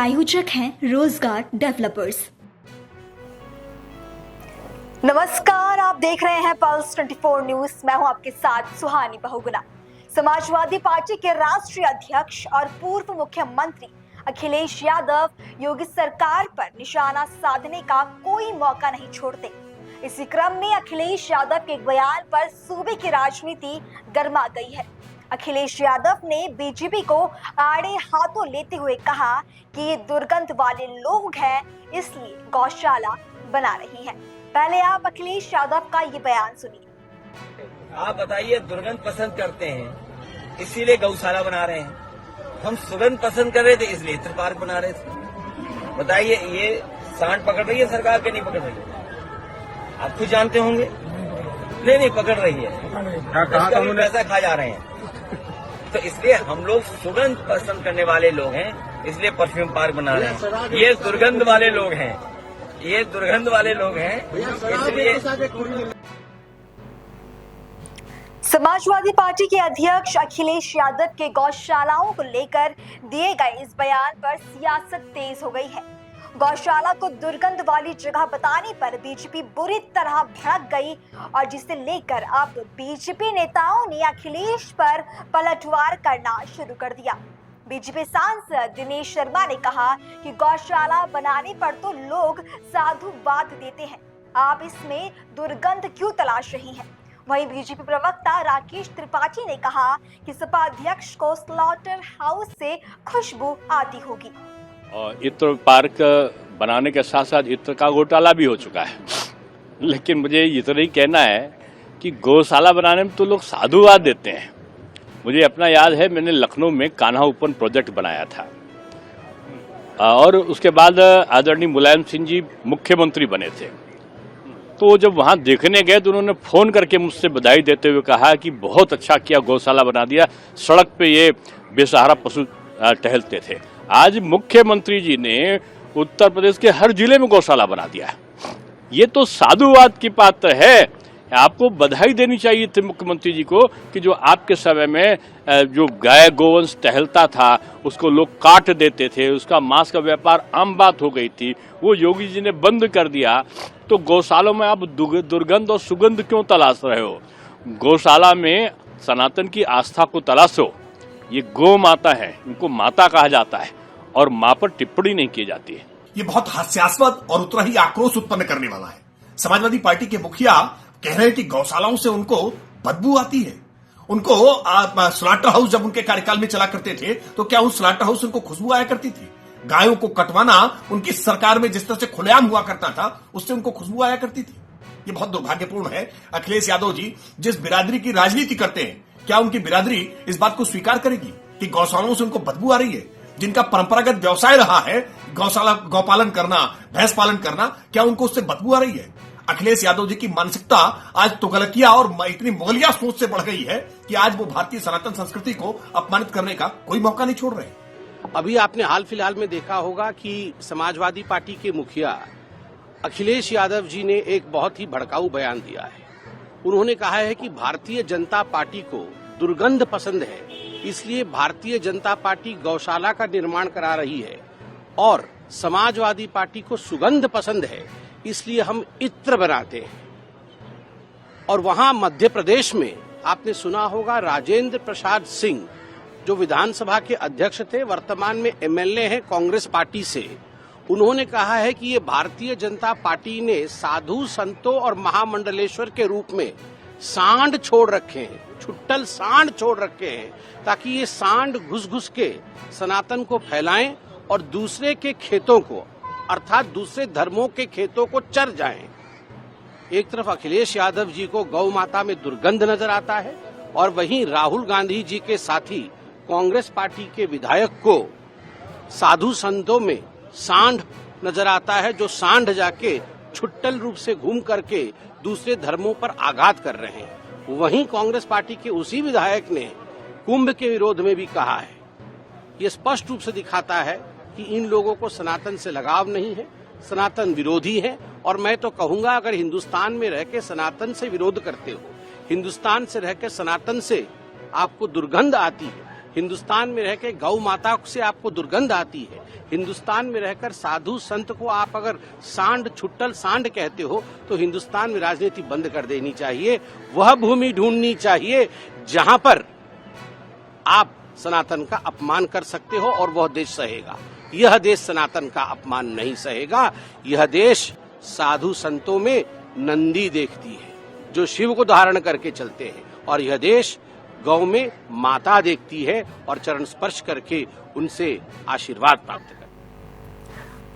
प्रायोजक हैं रोजगार डेवलपर्स। नमस्कार, आप देख रहे हैं पल्स 24 न्यूज। मैं हूं आपके साथ सुहानी बहुगुना। समाजवादी पार्टी के राष्ट्रीय अध्यक्ष और पूर्व मुख्यमंत्री अखिलेश यादव योगी सरकार पर निशाना साधने का कोई मौका नहीं छोड़ते। इसी क्रम में अखिलेश यादव के एक बयान पर सूबे की राजनीति गर्मा गई है। अखिलेश यादव ने बीजेपी को आड़े हाथों लेते हुए कहा कि ये दुर्गंध वाले लोग हैं, इसलिए गौशाला बना रही हैं। पहले आप अखिलेश यादव का ये बयान सुनिए। आप बताइए, दुर्गंध पसंद करते हैं इसीलिए गौशाला बना रहे हैं। हम सुगंध पसंद कर रहे थे इसलिए इत्र पार्क बना रहे थे। बताइए, ये सांड पकड़ रही है सरकार के नहीं पकड़ रही है? आप खुद जानते होंगे। नहीं पकड़ रही है, पैसा खा जा रहे हैं। तो इसलिए हम लोग सुगंध पसंद करने वाले लोग हैं, इसलिए परफ्यूम पार्क बना रहे हैं। ये दुर्गंध वाले लोग हैं, ये दुर्गंध वाले लोग हैं, इसलिए। समाजवादी पार्टी के अध्यक्ष अखिलेश यादव के गौशालाओं को लेकर दिए गए इस बयान पर सियासत तेज हो गई है। गौशाला को दुर्गंध वाली जगह बताने पर बीजेपी बुरी तरह भड़क गई और जिसे लेकर अब बीजेपी नेताओं ने अखिलेश पर पलटवार करना शुरू कर दिया। बीजेपी सांसद दिनेश शर्मा ने कहा कि गौशाला बनाने पर तो लोग साधुवाद देते हैं, आप इसमें दुर्गंध क्यों तलाश रही हैं? वहीं बीजेपी प्रवक्ता राकेश त्रिपाठी ने कहा कि सपा अध्यक्ष को स्लॉटर हाउस से खुशबू आती होगी। और इत्र पार्क बनाने के साथ साथ इत्र का घोटाला भी हो चुका है। लेकिन मुझे इतना ही कहना है कि गौशाला बनाने में तो लोग साधुवाद देते हैं। मुझे अपना याद है, मैंने लखनऊ में कान्हा ओपन प्रोजेक्ट बनाया था और उसके बाद आदरणीय मुलायम सिंह जी मुख्यमंत्री बने थे। तो जब वहाँ देखने गए तो उन्होंने फोन करके मुझसे बधाई देते हुए कहा कि बहुत अच्छा किया, गौशाला बना दिया। सड़क पे ये बेसहारा पशु टहलते थे। आज मुख्यमंत्री जी ने उत्तर प्रदेश के हर जिले में गौशाला बना दिया है। ये तो साधुवाद की पात्र है। आपको बधाई देनी चाहिए थी मुख्यमंत्री जी को कि जो आपके समय में जो गाय गोवंश टहलता था उसको लोग काट देते थे, उसका मांस का व्यापार आम बात हो गई थी, वो योगी जी ने बंद कर दिया। तो गौशालों में आप दुर्गंध और सुगंध क्यों तलाश रहे हो? गौशाला में सनातन की आस्था को तलाशो। ये गौ माता है, इनको माता कहा जाता है और मां पर टिप्पणी नहीं की जाती है। ये बहुत हास्यास्पद और उतना ही आक्रोश उत्पन्न करने वाला है। समाजवादी पार्टी के मुखिया कह रहे हैं कि गौशालाओं से उनको बदबू आती है। उनको स्लॉटर हाउस जब उनके कार्यकाल में चला करते थे तो क्या उस स्लॉटर हाउस से उनको खुशबू आया करती थी? गायों को कटवाना उनकी सरकार में जिस तरह से खुलेआम हुआ करता था, उससे उनको खुशबू आया करती थी। ये बहुत दुर्भाग्यपूर्ण है। अखिलेश यादव जी जिस बिरादरी की राजनीति करते हैं, क्या उनकी बिरादरी इस बात को स्वीकार करेगी कि गौशालाओं से उनको बदबू आ रही है? जिनका परंपरागत व्यवसाय रहा है गौशाला, गौपालन करना, भैंस पालन करना, क्या उनको उससे बदबू आ रही है? अखिलेश यादव जी की मानसिकता आज तुगलकिया और इतनी मुगलिया सोच से बढ़ गई है कि आज वो भारतीय सनातन संस्कृति को अपमानित करने का कोई मौका नहीं छोड़ रहे। अभी आपने हाल फिलहाल में देखा होगा कि समाजवादी पार्टी के मुखिया अखिलेश यादव जी ने एक बहुत ही भड़काऊ बयान दिया है। उन्होंने कहा है कि भारतीय जनता पार्टी को दुर्गंध पसंद है, इसलिए भारतीय जनता पार्टी गौशाला का निर्माण करा रही है, और समाजवादी पार्टी को सुगंध पसंद है, इसलिए हम इत्र बनाते हैं। और वहां मध्य प्रदेश में आपने सुना होगा राजेंद्र प्रसाद सिंह, जो विधानसभा के अध्यक्ष थे, वर्तमान में एमएलए हैं कांग्रेस पार्टी से, उन्होंने कहा है कि ये भारतीय जनता पार्टी ने साधु संतों और महामंडलेश्वर के रूप में सांड छोड़ रखे हैं, छुट्टल सांड छोड़ रखे हैं, ताकि ये सांड घुस घुस के सनातन को फैलाएं और दूसरे के खेतों को, अर्थात दूसरे धर्मों के खेतों को चर जाएं। एक तरफ अखिलेश यादव जी को गौ माता में दुर्गंध नजर आता है और वहीं राहुल गांधी जी के साथी कांग्रेस पार्टी के विधायक को साधु संतों में सांड नजर आता है, जो सांड जाके छुट्टल रूप से घूम करके दूसरे धर्मों पर आघात कर रहे हैं। वहीं कांग्रेस पार्टी के उसी विधायक ने कुंभ के विरोध में भी कहा है। ये स्पष्ट रूप से दिखाता है कि इन लोगों को सनातन से लगाव नहीं है, सनातन विरोधी है। और मैं तो कहूंगा, अगर हिंदुस्तान में रह के सनातन से विरोध करते हो, हिंदुस्तान से रह के सनातन से आपको दुर्गंध आती है, हिंदुस्तान में रह के गौ माता से आपको दुर्गंध आती है, हिंदुस्तान में रहकर साधु संत को आप अगर सांड छुट्टल सांड कहते हो तो हिंदुस्तान में राजनीति बंद कर देनी चाहिए। वह भूमि ढूंढनी चाहिए जहां पर आप सनातन का अपमान कर सकते हो और वह देश सहेगा। यह देश सनातन का अपमान नहीं सहेगा। यह देश साधु संतों में नंदी देखती है जो शिव को धारण करके चलते हैं, और यह देश गौ में माता देखती है और चरण स्पर्श करके उनसे आशीर्वाद प्राप्त करती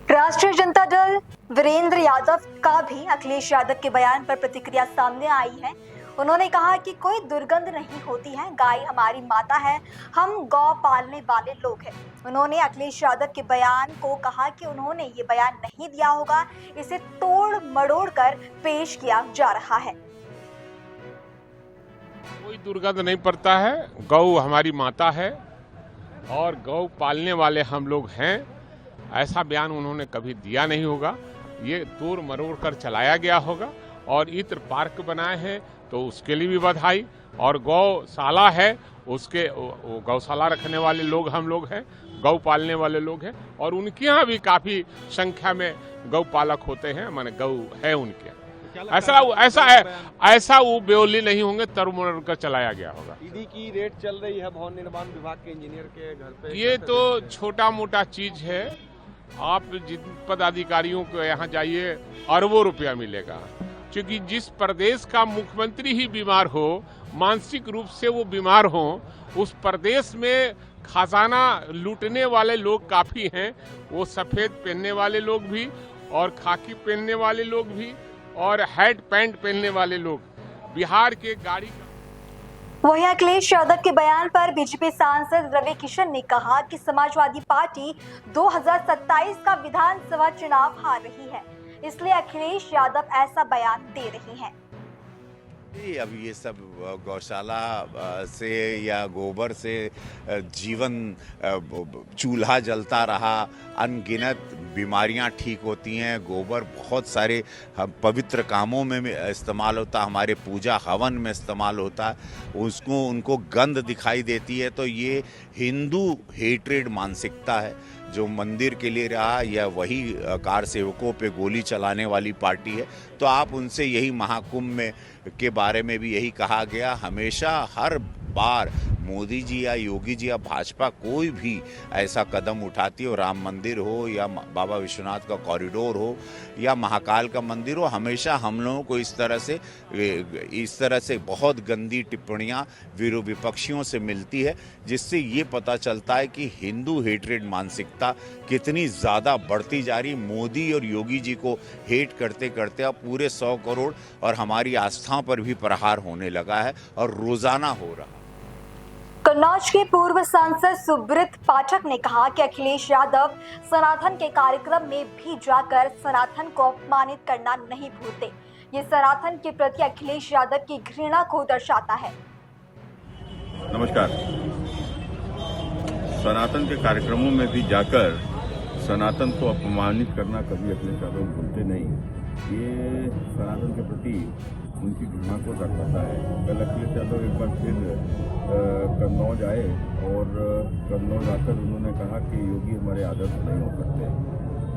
है। राष्ट्रीय जनता दल वीरेंद्र यादव का भी अखिलेश यादव के बयान पर प्रतिक्रिया सामने आई है। उन्होंने कहा कि कोई दुर्गंध नहीं होती है, गाय हमारी माता है, हम गौ पालने वाले लोग हैं। उन्होंने अखिलेश यादव के बयान को कहा कि उन्होंने ये बयान नहीं दिया होगा, इसे तोड़ मड़ोड़ कर पेश किया जा रहा है। कोई दुर्गंध नहीं पड़ता है, गौ हमारी माता है और गौ पालने वाले हम लोग हैं, ऐसा बयान उन्होंने कभी दिया नहीं होगा। ये तोड़ मरोड़ कर चलाया गया होगा। और इत्र पार्क बनाए हैं तो उसके लिए भी बधाई। और गौशाला है, उसके गौशाला रखने वाले लोग हम लोग हैं, गौ पालने वाले लोग हैं, और उनके यहाँ भी काफी संख्या में गौ पालक होते हैं, माने गौ है उनके। ऐसा वो बेओली नहीं होंगे, तरमुड़ कर चलाया गया होगा। ईडी की रेट चल रही है भवन निर्माण विभाग के इंजीनियर के घर पे। ये तो छोटा मोटा चीज है। आप जिन पदाधिकारियों को यहाँ जाइए अरबों रुपया मिलेगा, क्योंकि जिस प्रदेश का मुख्यमंत्री ही बीमार हो, मानसिक रूप से वो बीमार हो, उस प्रदेश में खजाना लूटने वाले लोग काफी हैं। वो सफेद पहनने वाले लोग भी और खाकी पहनने वाले लोग भी और हैट पैंट पहनने वाले लोग। बिहार के गाड़ी वहीं अखिलेश यादव के बयान पर बीजेपी सांसद रवि किशन ने कहा कि समाजवादी पार्टी 2027 का विधानसभा चुनाव हार रही है, इसलिए अखिलेश यादव ऐसा बयान दे रही हैं। अब ये सब गौशाला से या गोबर से जीवन चूल्हा जलता रहा, अनगिनत बीमारियां ठीक होती हैं। गोबर बहुत सारे पवित्र कामों में इस्तेमाल होता, हमारे पूजा हवन में इस्तेमाल होता है, उनको गंध दिखाई देती है। तो ये हिंदू हेट्रेड मानसिकता है जो मंदिर के लिए रहा, या वही कार सेवकों पे गोली चलाने वाली पार्टी है। तो आप उनसे यही महाकुंभ में के बारे में भी यही कहा गया। हमेशा हर बार मोदी जी या योगी जी या भाजपा कोई भी ऐसा कदम उठाती हो, राम मंदिर हो या बाबा विश्वनाथ का कॉरिडोर हो या महाकाल का मंदिर हो, हमेशा हम लोगों को इस तरह से बहुत गंदी टिप्पणियां विपक्षियों से मिलती है, जिससे ये पता चलता है कि हिंदू हेट्रेड मानसिकता कितनी ज़्यादा बढ़ती जा रही। मोदी और योगी जी को हेट करते करते अब पूरे 100 करोड़ और हमारी आस्था पर भी प्रहार होने लगा है और रोजाना हो रहा। कन्नौज के पूर्व सांसद सुब्रत पाठक ने कहा कि अखिलेश यादव सनातन के कार्यक्रम में भी जाकर सनातन को अपमानित करना नहीं भूलते। ये सनातन के प्रति अखिलेश यादव की घृणा को दर्शाता है। नमस्कार। सनातन के कार्यक्रमों में भी जाकर सनातन को अपमानित करना कभी अखिलेश यादव भूलते नहीं। ये सनातन के प्रति उनकी घृणा को दर्शाता है। कल अखिलेश यादव एक बार फिर कन्नौज आए और कन्नौज आकर उन्होंने कहा कि योगी हमारे आदर्श नहीं हो सकते।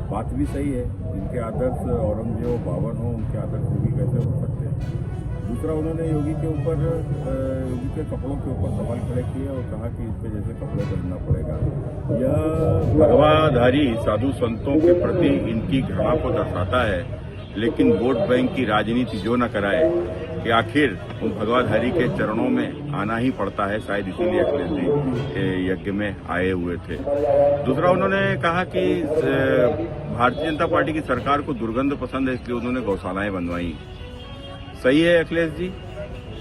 बात भी सही है, जिनके आदर्श औरंगजेब और बाबर हों, उनके आदर्श योगी कैसे हो सकते हैं। दूसरा, उन्होंने योगी के ऊपर योगी के कपड़ों के ऊपर सवाल खड़े किए और कहा कि इस पे जैसे कपड़े पहनना पड़ेगा। यह भगवाधारी साधु संतों के प्रति इनकी घृणा को दर्शाता है। लेकिन वोट बैंक की राजनीति जो न कराए कि आखिर उन भगवाधारी के चरणों में आना ही पड़ता है, शायद इसीलिए अखिलेश जी यज्ञ में आए हुए थे। दूसरा, उन्होंने कहा कि भारतीय जनता पार्टी की सरकार को दुर्गंध पसंद है, इसलिए उन्होंने गौशालाएं बनवाई। सही है अखिलेश जी,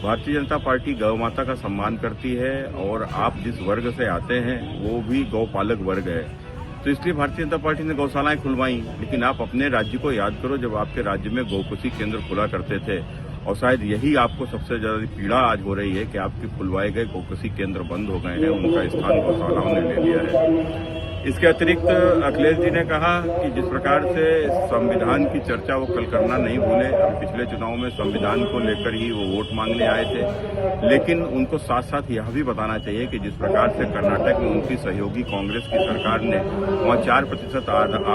भारतीय जनता पार्टी गौ माता का सम्मान करती है और आप जिस वर्ग से आते हैं वो भी गौपालक वर्ग है, तो इसलिए भारतीय जनता पार्टी ने गौशालाएं खुलवाई। लेकिन आप अपने राज्य को याद करो, जब आपके राज्य में गौकुशी केंद्र खुला करते थे, और शायद यही आपको सबसे ज्यादा पीड़ा आज हो रही है कि आपके खुलवाए गए गौकुशी केंद्र बंद हो गए हैं, उनका स्थान गौशालाओं ने ले लिया है। इसके अतिरिक्त अखिलेश जी ने कहा कि जिस प्रकार से संविधान की चर्चा वो कल करना नहीं भूले। पिछले चुनाव में संविधान को लेकर ही वो वोट मांगने आए थे, लेकिन उनको साथ साथ यह भी बताना चाहिए कि जिस प्रकार से कर्नाटक में उनकी सहयोगी कांग्रेस की सरकार ने वहाँ 4%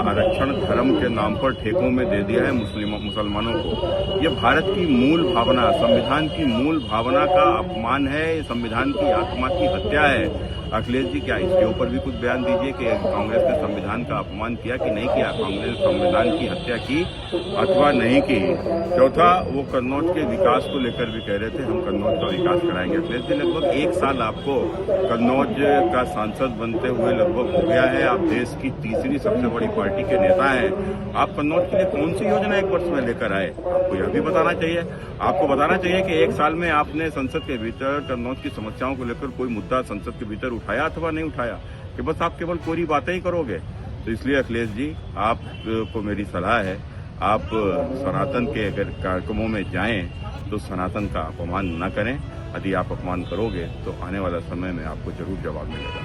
आरक्षण धर्म के नाम पर ठेकों में दे दिया है मुसलमानों को। ये भारत की मूल भावना, संविधान की मूल भावना का अपमान है, संविधान की आत्मा की हत्या है। अखिलेश जी क्या इसके ऊपर भी कुछ बयान दीजिए कि कांग्रेस ने संविधान का अपमान किया कि नहीं किया, कांग्रेस संविधान की हत्या की अथवा नहीं की। चौथा, वो कन्नौज के विकास को लेकर भी कह रहे थे हम कन्नौज का विकास कराएंगे। अखिलेश जी लगभग 1 साल आपको कन्नौज का सांसद बनते हुए लगभग हो गया है। आप देश की तीसरी सबसे बड़ी पार्टी के नेता हैं। आप कन्नौज के लिए कौन सी योजना 1 वर्ष में लेकर आए, आपको यह भी बताना चाहिए। आपको बताना चाहिए कि 1 साल में आपने संसद के भीतर कन्नौज की समस्याओं को लेकर कोई मुद्दा संसद के भीतर उठाया अथवा नहीं उठाया, कि बस आप केवल कोरी बातें ही करोगे। तो इसलिए अखिलेश जी, आपको मेरी सलाह है, आप सनातन के अगर कार्यक्रमों में जाएं तो सनातन का अपमान न करें। यदि आप अपमान करोगे तो आने वाला समय में आपको जरूर जवाब मिलेगा।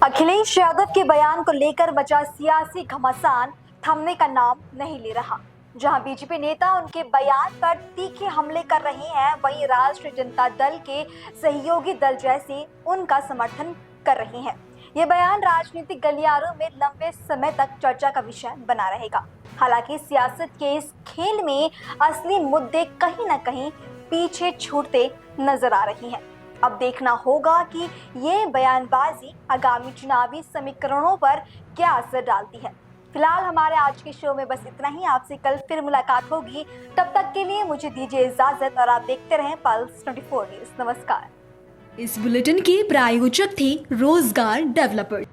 अखिलेश यादव के बयान को लेकर मचा सियासी घमासान थमने का नाम नहीं ले रहा। जहां बीजेपी नेता उनके बयान पर तीखे हमले कर रहे हैं, वहीं राष्ट्रीय जनता दल के सहयोगी दल जैसे उनका समर्थन कर रहे हैं। ये बयान राजनीतिक गलियारों में लंबे समय तक चर्चा का विषय बना रहेगा। हालांकि सियासत के इस खेल में असली मुद्दे कहीं न कहीं पीछे छूटते नजर आ रही हैं। अब देखना होगा कि ये बयानबाजी आगामी चुनावी समीकरणों पर क्या असर डालती है। फिलहाल हमारे आज के शो में बस इतना ही। आपसे कल फिर मुलाकात होगी, तब तक के लिए मुझे दीजिए इजाजत और आप देखते रहें पल्स 24 न्यूज। नमस्कार। इस बुलेटिन के प्रायोजक थे रोजगार डेवलपर्स।